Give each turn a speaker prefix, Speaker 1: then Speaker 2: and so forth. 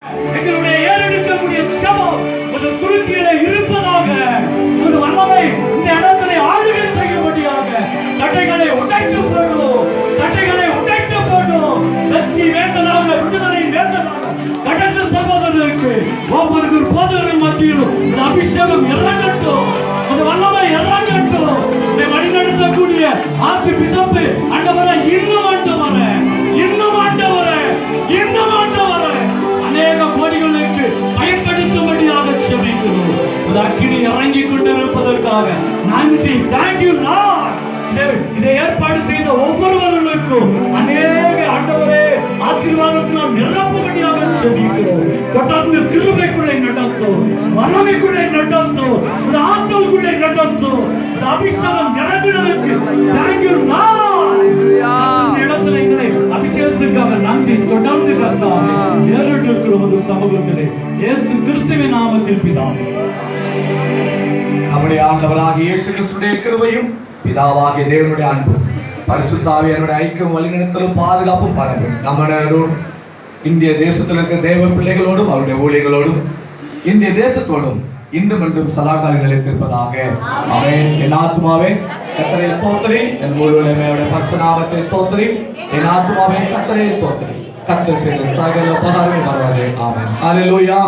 Speaker 1: எங்களுடைய ஏறெடுக்கக்கூடிய சபம் ஒரு துருக்கியில இருப்பதாக ஒரு வல்லமை இந்த இடத்திலே ஆளுகை செய்யும்படியாக தட்டைகளை உடைத்து போடும், தட்டைகளை உடைத்து போடும். வெற்றி வேந்தனாக, விடுதலை வேந்தனாக கடந்த சகோதரருக்கு ஒவ்வொரு போதகர்கள் மத்தியிலும் இந்த அபிஷேகம் இறங்கட்டும், அந்த வல்லமை இறங்கட்டும். இதை வழிநடத்தக்கூடிய ஆட்சி பிசப்பு ஆண்டவரை இன்னும் ஆண்டவரை, இன்னும் ஆண்டவரை, இன்னும் ஆண்டவரை அநேக கோடிகளுக்கு பயன்படுத்தும்படியாக செபிக்கிறோம். ஒரு அக்கினி இறங்கிக் கொண்டிருப்பதற்காக நன்றி. Thank you Lord. இதை ஏற்பாடு செய்த ஒவ்வொருவர்களுக்கும் அநேக ஆண்டவரே ஆசீர்வாதத்தினால் நிரப்பும்படியாக செபிக்கிறோம். தொடர்ந்து கிருபைக்குள்ளே நடத்தும், வல்லமைக்குள்ளே நடத்தும், ஒரு ஆற்றலுக்குள்ளே நடத்தும். ஒரு அபிஷேகம் இறங்குவதற்கு தேங்க்யூ லார்ட். இந்த இடத்துல எங்களை அபிஷேகத்திற்காக நன்றி. தொடர்ந்து கர்த்தாவே ஏறெடுக்கிற ஒரு சமூகத்திலே இயேசு கிறிஸ்துவின் நாமத்தில் பிதாவே.
Speaker 2: நம்முடைய ஆண்டவராகிய இயேசு கிறிஸ்துவின் கிருபையும் பிதாவாகிய தேவனுடைய அன்பும் பரிசுத்த ஆவியானவருடைய ஐக்கியம் வழிநடத்தலும் பாதுகாப்பும் பரவும் நம்மளோடும் இந்திய தேசத்தில் இருக்கிற தேவ பிள்ளைகளோடும் அவருடைய ஊழியர்களோடும் இந்திய தேசத்தோடும் இன்றும் என்றும் சதாகாலம் நிலைத்திருப்பதாக. ஆமென். என் ஆத்துமாவே கர்த்தரை ஸ்தோத்திரி, என் முழுவதுமே அவருடைய பரிசுத்த நாமத்தை ஸ்தோத்திரி. என் ஆத்துமாவே கர்த்தரை ஸ்தோத்திரி, கர்த்தர் செய்த சகல உபகாரங்களை மறவாதே. ஆமென். அல்லேலூயா.